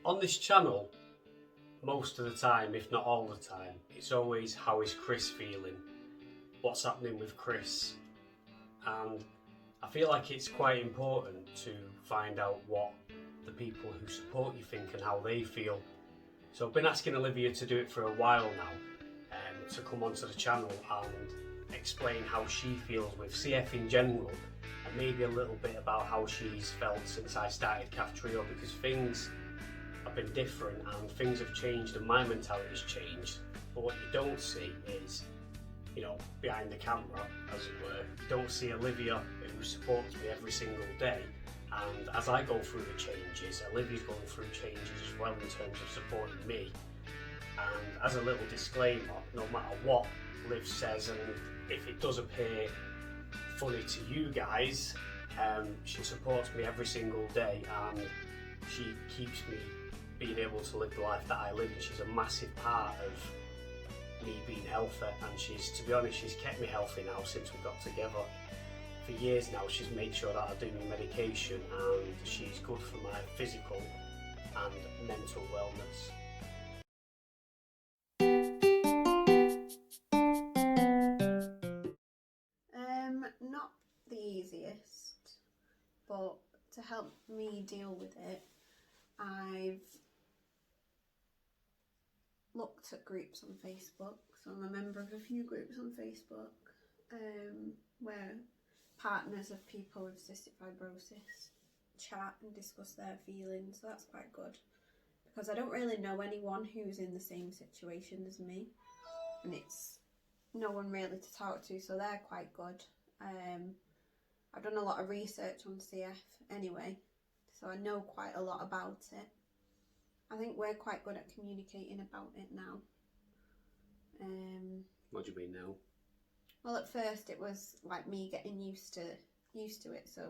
On this channel, most of the time, if not all the time, it's always how is Chris feeling? What's happening with Chris? And I feel like it's quite important to find out what the people who support you think and how they feel. So I've been asking Olivia to do it for a while now, to come onto the channel and explain how she feels with CF in general, and maybe a little bit about how she's felt since I started CAF Trio, because things have been different and things have changed and my mentality's changed. But what you don't see is, you know, behind the camera, as it were, you don't see Olivia, who supports me every single day. And as I go through the changes, Olivia's going through changes as well in terms of supporting me. And as a little disclaimer, no matter what Liv says, and if it does appear funny to you guys, she supports me every single day and she keeps me being able to live the life that I live, and she's a massive part of me being healthy. And she's, to be honest, she's kept me healthy now since we got together. For years now, she's made sure that I do my medication, and she's good for my physical and mental wellness. Not the easiest, but to help me deal with it, I've looked at groups on Facebook. So I'm a member of a few groups on Facebook where partners of people with cystic fibrosis chat and discuss their feelings. So that's quite good, because I don't really know anyone who's in the same situation as me, and it's no one really to talk to, so they're quite good. I've done a lot of research on CF anyway, so I know quite a lot about it. I think we're quite good at communicating about it now. What do you mean now? Well, at first it was like me getting used to it, so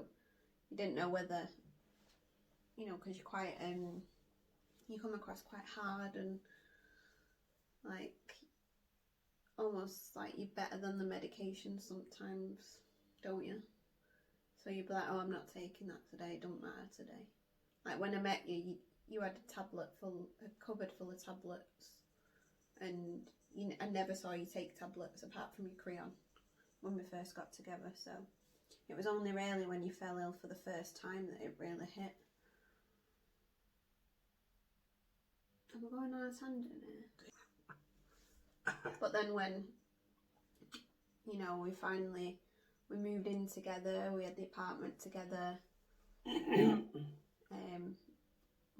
you didn't know whether, you know, because you're quite you come across quite hard and like almost like you're better than the medication sometimes, don't you? So you'd be like, oh, I'm not taking that today, it don't matter today. Like when I met you, you had a cupboard full of tablets, and I never saw you take tablets apart from your Creon when we first got together. So it was only really when you fell ill for the first time that it really hit. Am I going on a tangent here? But then when, you know, we moved in together, we had the apartment together,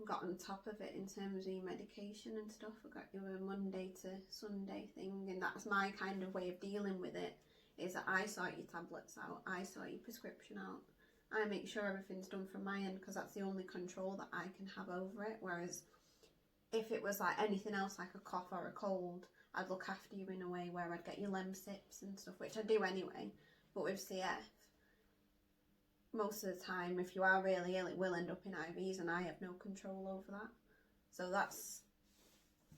got on top of it in terms of your medication and stuff. I got you a Monday to Sunday thing, and that's my kind of way of dealing with it, is that I sort your tablets out, I sort your prescription out, I make sure everything's done from my end, because that's the only control that I can have over it. Whereas if it was like anything else, like a cough or a cold, I'd look after you in a way where I'd get you Lemsips and stuff, which I do anyway. But with CF, most of the time, if you are really ill, it will end up in IVs, and I have no control over that. So that's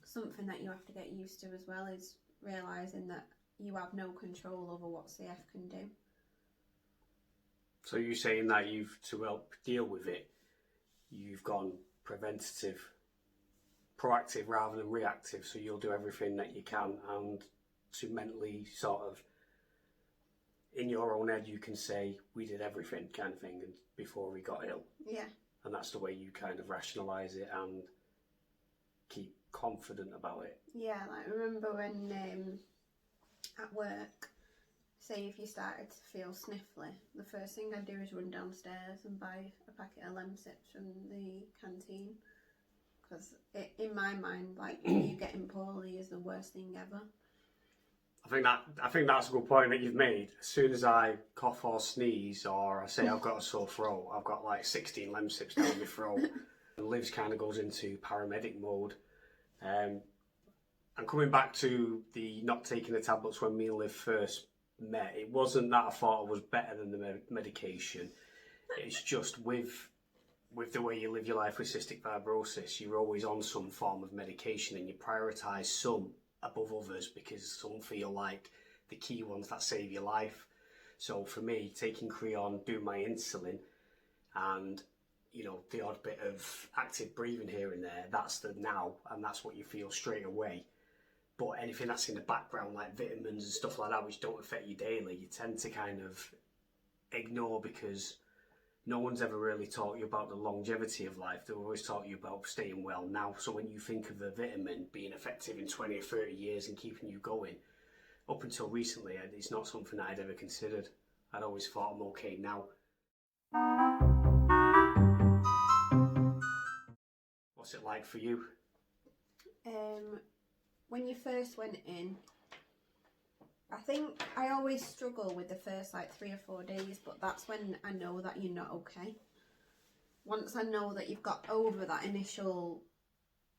something that you have to get used to as well, is realising that you have no control over what CF can do. So you're saying that to help deal with it, you've gone preventative, proactive rather than reactive, so you'll do everything that you can, and to mentally sort of, in your own head, you can say, we did everything kind of thing before we got ill. Yeah. And that's the way you kind of rationalise it and keep confident about it. Yeah, like I remember when at work, say if you started to feel sniffly, the first thing I'd do is run downstairs and buy a packet of Lemsips from the canteen, because in my mind, like, you getting poorly is the worst thing ever. I think that's a good point that you've made. As soon as I cough or sneeze, or I say I've got a sore throat, I've got like 16 Lemsips down my throat. And Liv's kind of goes into paramedic mode. And coming back to the not taking the tablets when me and Liv first met, it wasn't that I thought I was better than the medication. It's just with the way you live your life with cystic fibrosis, you're always on some form of medication, and you prioritise some above others because some feel like the key ones that save your life. So for me, taking Creon, doing my insulin, and you know, the odd bit of active breathing here and there, that's the now, and that's what you feel straight away. But anything that's in the background, like vitamins and stuff like that, which don't affect you daily, you tend to kind of ignore, because no one's ever really taught you about the longevity of life. They've always taught you about staying well now. So when you think of a vitamin being effective in 20 or 30 years and keeping you going, up until recently, it's not something that I'd ever considered. I'd always thought I'm okay now. What's it like for you? When you first went in, I think I always struggle with the first like 3 or 4 days, but that's when I know that you're not okay. Once I know that you've got over that initial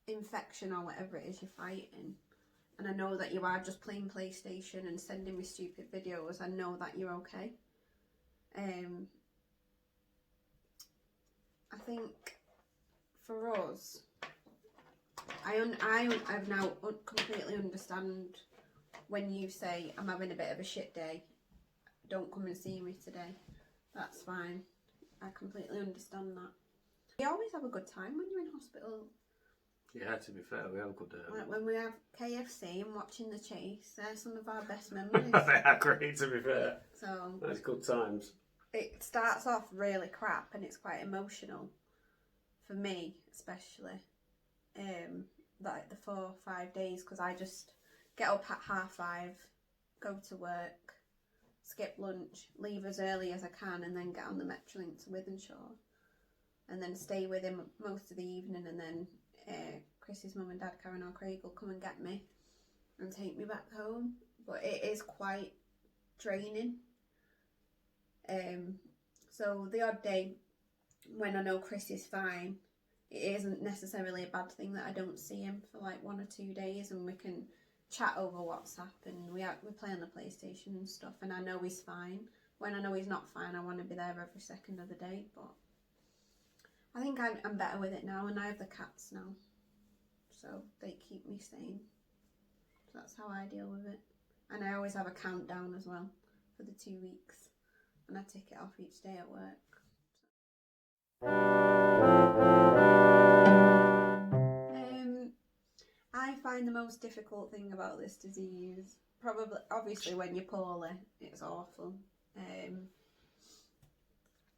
infection or whatever it is you're fighting, and I know that you are just playing PlayStation and sending me stupid videos, I know that you're okay. I think for us, I've now completely understand when you say, I'm having a bit of a shit day, don't come and see me today. That's fine. I completely understand that. You always have a good time when you're in hospital. Yeah, to be fair, we have a good Like when we have KFC and watching the chase, they're some of our best memories. They are great, to be fair. So that's good times. it starts off really crap and it's quite emotional. For me, especially. Like the 4 or 5 days, because I just get up at 5:30, go to work, skip lunch, leave as early as I can, and then get on the Metrolink to Wythenshawe, and then stay with him most of the evening, and then Chris's mum and dad, Karen or Craig, will come and get me and take me back home. But it is quite draining. So the odd day when I know Chris is fine, it isn't necessarily a bad thing that I don't see him for like 1 or 2 days, and we can chat over WhatsApp and we play on the PlayStation and stuff, and I know he's fine. When I know he's not fine, I want to be there every second of the day, but I think I'm better with it now, and I have the cats now, so they keep me sane. So that's how I deal with it. And I always have a countdown as well for the 2 weeks, and I tick it off each day at work. I find the most difficult thing about this disease, obviously when you're poorly, it's awful.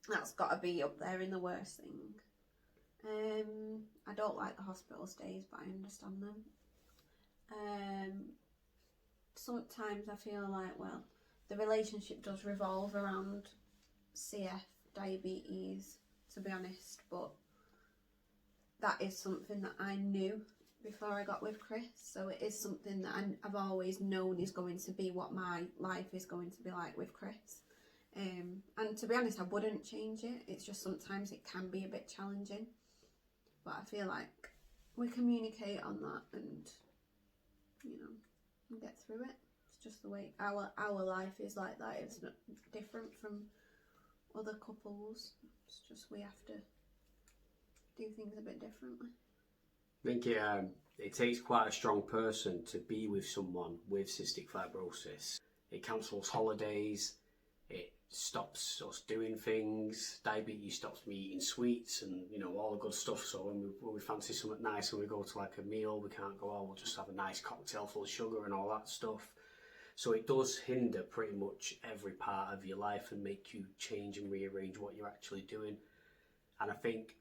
That's got to be up there in the worst thing. I don't like the hospital stays, but I understand them. Sometimes I feel like, well, the relationship does revolve around CF, diabetes, to be honest, but that is something that I knew before I got with Chris, so it is something that I've always known is going to be what my life is going to be like with Chris. And to be honest, I wouldn't change it. It's just sometimes it can be a bit challenging, but I feel like we communicate on that and, you know, and get through it. It's just the way our life is like that. It's not different from other couples. It's just we have to do things a bit differently. I think it takes quite a strong person to be with someone with cystic fibrosis. It cancels holidays, it stops us doing things, diabetes stops me eating sweets and, you know, all the good stuff. So when we fancy something nice and we go to like a meal, we can't go, oh, we'll just have a nice cocktail full of sugar and all that stuff. So it does hinder pretty much every part of your life and make you change and rearrange what you're actually doing. And I think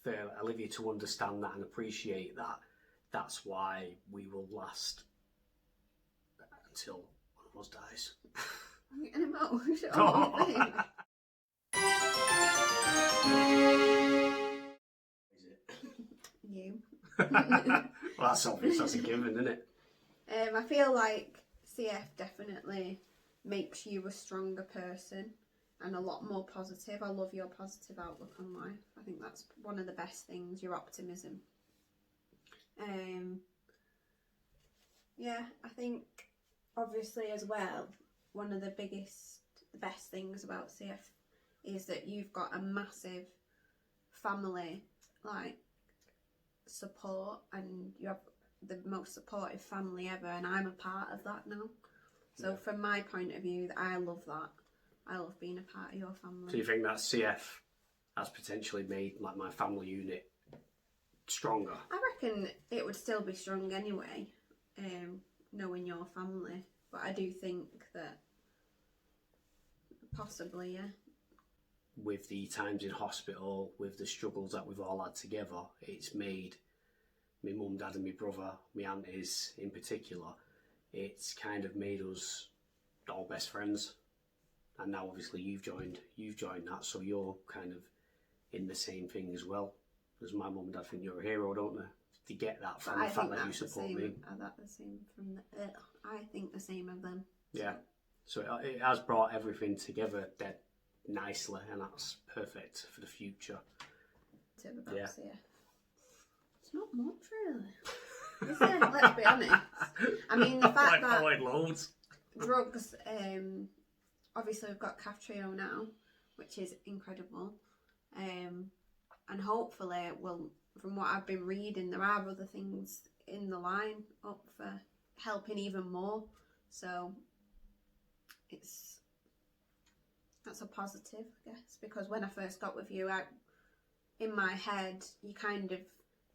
for Olivia to understand that and appreciate that, that's why we will last until one of us dies. I'm getting emotional. Is it? You. Well, that's obvious, that's a given, isn't it? I feel like CF definitely makes you a stronger person and a lot more positive. I love your positive outlook on life. I think that's one of the best things, your optimism. Yeah, I think obviously as well, one of the best things about CF is that you've got a massive family like support, and you have the most supportive family ever, and I'm a part of that now. So yeah, from my point of view, I love that. I love being a part of your family. So you think that CF has potentially made like my family unit stronger. I reckon it would still be strong anyway, knowing your family. But I do think that possibly, yeah. With the times in hospital, with the struggles that we've all had together, it's made my mum, dad and my brother, my aunties in particular, it's kind of made us all best friends. And now obviously you've joined that, so you're kind of in the same thing as well. As my mum and dad think you're a hero, don't they? They get that from the fact that you support me. I think the same of them. Yeah. So it has brought everything together dead nicely, and that's perfect for the future. Yeah. It's not much really. Is it? Let's be honest. I mean, the fact that loads. drugs, obviously we've got Kaftrio now, which is incredible. And hopefully, well, from what I've been reading, there are other things in the line up for helping even more. So that's a positive, I guess, because when I first got with you, in my head, you kind of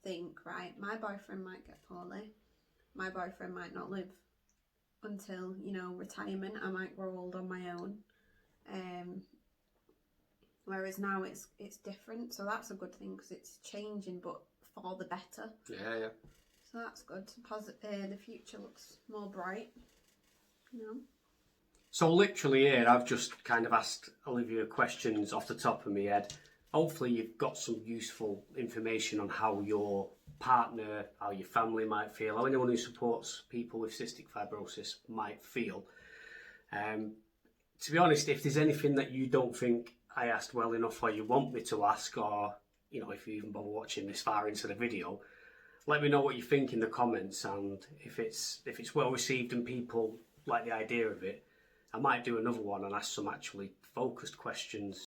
think, right, my boyfriend might get poorly, my boyfriend might not live until, you know, retirement, I might grow old on my own. Whereas now it's different, so that's a good thing because it's changing, but for the better. Yeah. So that's good. The future looks more bright, you know. So literally here, I've just kind of asked Olivia questions off the top of my head. Hopefully you've got some useful information on how your partner, how your family might feel, how anyone who supports people with cystic fibrosis might feel. To be honest, if there's anything that you don't think I asked well enough or you want me to ask, or, you know, if you even bother watching this far into the video, let me know what you think in the comments, and if it's well received and people like the idea of it, I might do another one and ask some actually focused questions